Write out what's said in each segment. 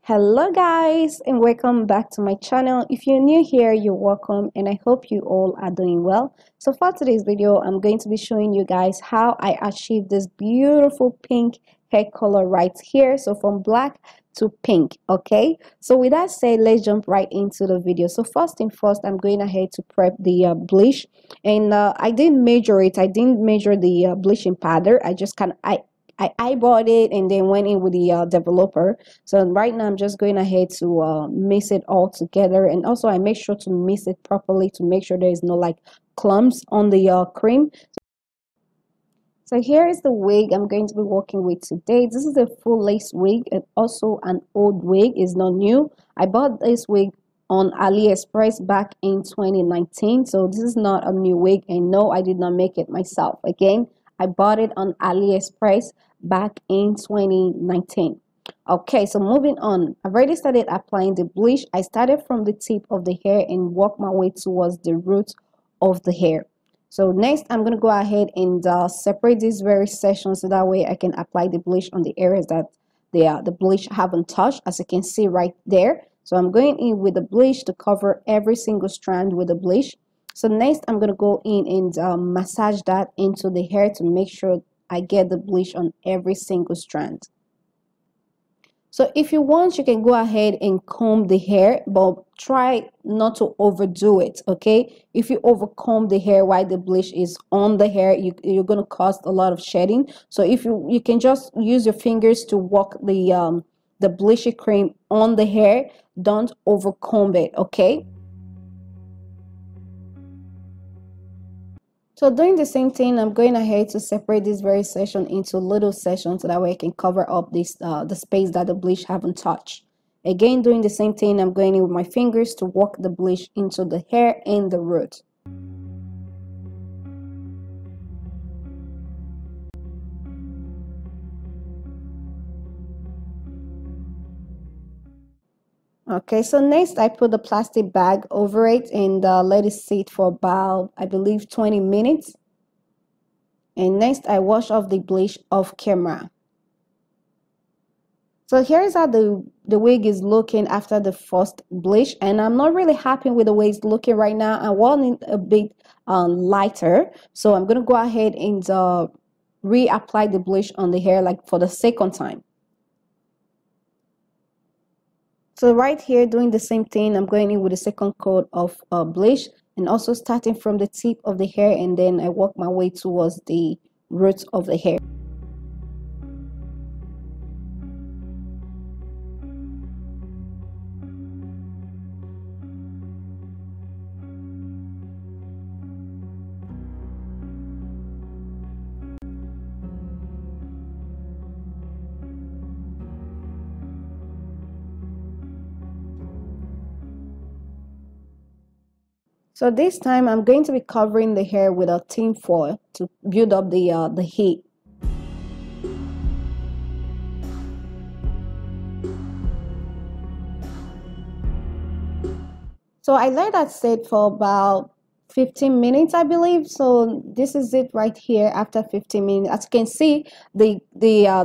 Hello guys, and welcome back to my channel. If you're new here, you're welcome, and I hope you all are doing well. So for today's video, I'm going to be showing you guys how I achieved this beautiful pink hair color right here. So from black to pink. Okay, so with that said, let's jump right into the video. So first thing first, I'm going ahead to prep the bleach, and I didn't measure it. I didn't measure the bleaching powder. I just kind of I eyeballed it and then went in with the developer. So right now I'm just going ahead to mix it all together, and also I make sure to mix it properly to make sure there is no like clumps on the cream. So here is the wig I'm going to be working with today. This is a full lace wig and also an old wig. It's not new. I bought this wig on AliExpress back in 2019. So this is not a new wig, and no, I did not make it myself. Again, I bought it on AliExpress back in 2019. Okay, so moving on, I've already started applying the bleach. I started from the tip of the hair and worked my way towards the root of the hair. So next, I'm going to go ahead and separate these various sections so that way I can apply the bleach on the areas that the bleach haven't touched, as you can see right there. So I'm going in with the bleach to cover every single strand with the bleach. So next, I'm going to go in and massage that into the hair to make sure I get the bleach on every single strand. So if you want, you can go ahead and comb the hair, but try not to overdo it, okay? If you overcomb the hair while the bleach is on the hair, you're going to cause a lot of shedding. So if you can just use your fingers to work the bleaching cream on the hair, don't overcomb it, okay? So doing the same thing, I'm going ahead to separate this very section into little sections so that way I can cover up this the space that the bleach haven't touched. Again, doing the same thing, I'm going in with my fingers to work the bleach into the hair and the root. Okay, so next I put the plastic bag over it and let it sit for about, I believe, 20 minutes. And next I wash off the bleach off camera. So here's how the wig is looking after the first bleach, and I'm not really happy with the way it's looking right now. I want it a bit lighter, so I'm gonna go ahead and reapply the bleach on the hair like for the second time. So right here, doing the same thing, I'm going in with a second coat of bleach, and also starting from the tip of the hair, and then I work my way towards the roots of the hair. So this time I'm going to be covering the hair with a tin foil to build up the heat. So I let that sit for about 15 minutes, I believe. So this is it right here after 15 minutes. As you can see, the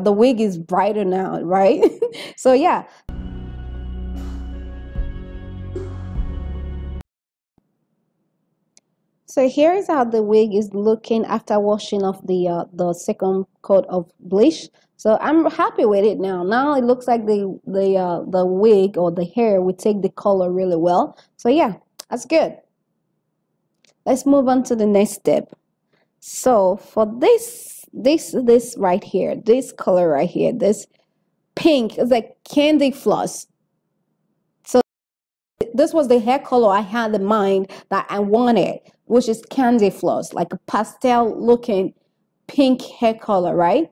wig is brighter now, right? So yeah. So here is how the wig is looking after washing off the second coat of bleach. So I'm happy with it now. Now it looks like the wig or the hair will take the color really well. So yeah, that's good. Let's move on to the next step. So for this right here, this color right here, this pink is like Candy Floss. This was the hair color I had in mind that I wanted, which is Candy Floss, like a pastel looking pink hair color, right?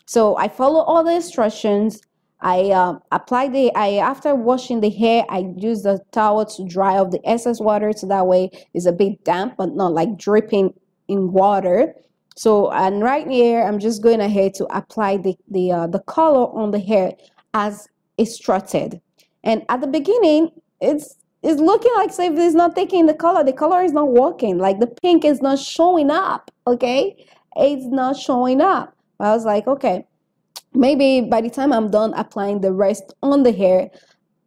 So I follow all the instructions. I after washing the hair, I use the towel to dry off the excess water so that way it's a bit damp but not like dripping in water. So and right here I'm just going ahead to apply the color on the hair as instructed. And at the beginning, it's looking like if it's not taking the color is not working, like the pink is not showing up, okay? It's not showing up. I was like, okay, maybe by the time I'm done applying the rest on the hair,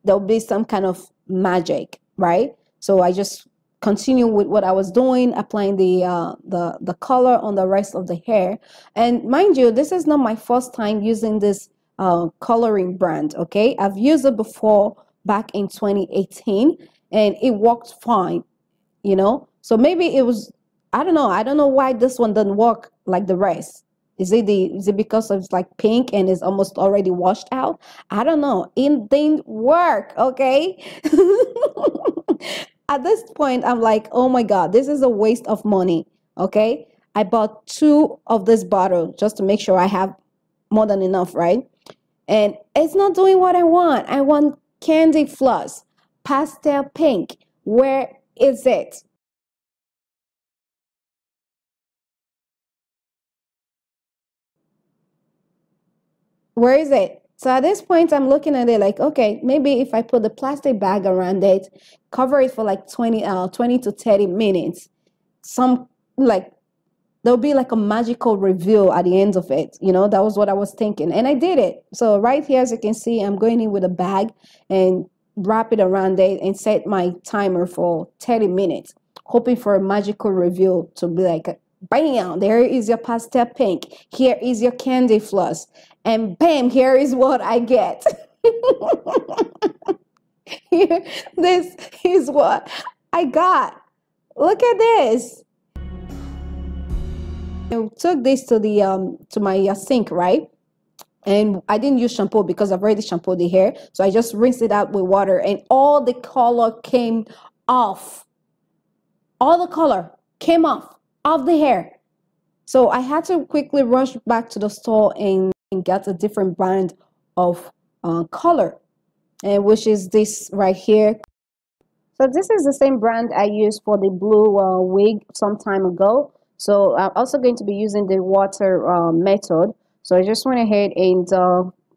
there'll be some kind of magic, right? So I just continue with what I was doing, applying the color on the rest of the hair. And mind you, this is not my first time using this coloring brand. Okay, I've used it before back in 2018, and it worked fine. You know, so maybe it was, I don't know. I don't know why this one doesn't work like the rest. Is it because it's like pink and it's almost already washed out? I don't know. It didn't work, okay? At this point, I'm like, oh my God, this is a waste of money, okay? I bought 2 of this bottle just to make sure I have more than enough, right? And it's not doing what I want. I want Candy Floss, pastel pink. Where is it? Where is it? So at this point, I'm looking at it like, okay, maybe if I put the plastic bag around it, cover it for like 20 to 30 minutes, some like there'll be like a magical reveal at the end of it. You know, that was what I was thinking. And I did it. So right here, as you can see, I'm going in with a bag and wrap it around it and set my timer for 30 minutes, hoping for a magical reveal to be like, bam, there is your pastel pink. Here is your candy floss. And bam, here is what I get. Here, this is what I got. Look at this. I took this to the to my sink, right? And I didn't use shampoo because I've already shampooed the hair. So I just rinsed it out with water and all the color came off. All the color came off the hair. So I had to quickly rush back to the store and get a different brand of color, and which is this right here. So this is the same brand I used for the blue wig some time ago. So I'm also going to be using the water method. So I just went ahead and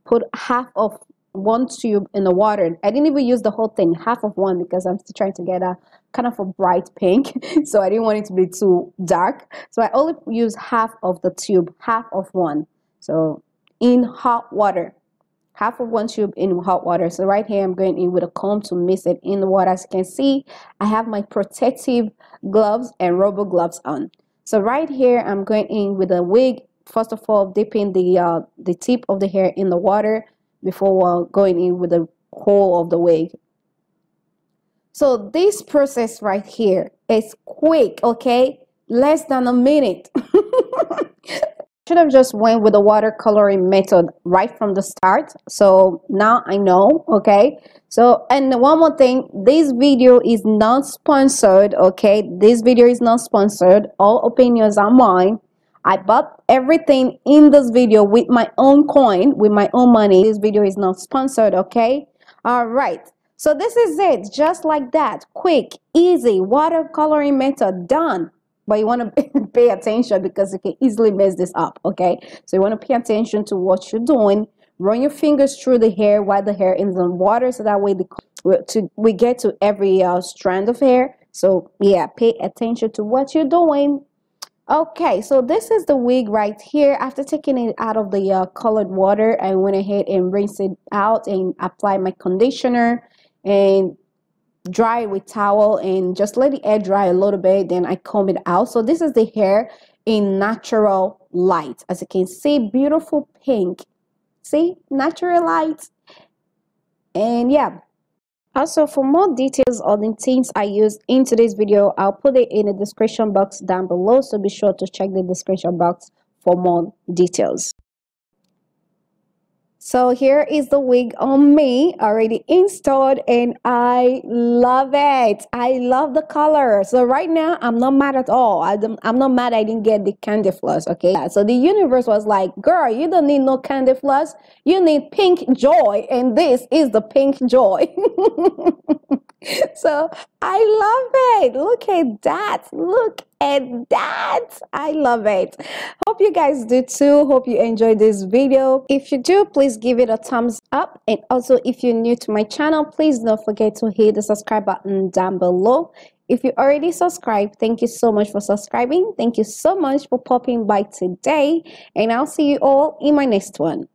put half of 1 tube in the water. I didn't even use the whole thing, half of one, because I'm still trying to get a kind of a bright pink. So I didn't want it to be too dark. So I only use half of the tube, half of one. So in hot water, half of 1 tube in hot water. So right here, I'm going in with a comb to mix it in the water. As you can see, I have my protective gloves and rubber gloves on. So right here, I'm going in with a wig. First of all, dipping the tip of the hair in the water before going in with the whole of the wig. So this process right here is quick, okay? Less than a minute. Should have just went with the watercoloring method right from the start. So now I know, okay? So, and one more thing, this video is not sponsored, okay? This video is not sponsored. All opinions are mine. I bought everything in this video with my own coin, with my own money. This video is not sponsored, okay? All right. So this is it, just like that. Quick, easy, watercoloring method, done. But you want to pay attention because you can easily mess this up, okay? So you want to pay attention to what you're doing. Run your fingers through the hair while the hair is in water, so that way we get to every strand of hair. So yeah, pay attention to what you're doing. Okay, so this is the wig right here. After taking it out of the colored water, I went ahead and rinsed it out and applied my conditioner and dry it with towel and just let the hair dry a little bit. Then I comb it out. So this is the hair in natural light. As you can see, beautiful pink. See, natural light. And yeah. Also, for more details on the tints I used in today's video, I'll put it in the description box down below. So be sure to check the description box for more details. So here is the wig on me, already installed, and I love it. I love the color. So right now, I'm not mad at all. I'm not mad I didn't get the candy floss, okay? So the universe was like, girl, you don't need no candy floss. You need pink joy, and this is the pink joy. So I love it. Look at that. Look at that. I love it. Hope you guys do too. Hope you enjoyed this video. If you do, please give it a thumbs up. And also, if you're new to my channel, please don't forget to hit the subscribe button down below. If you already subscribed, thank you so much for subscribing. Thank you so much for popping by today. And I'll see you all in my next one.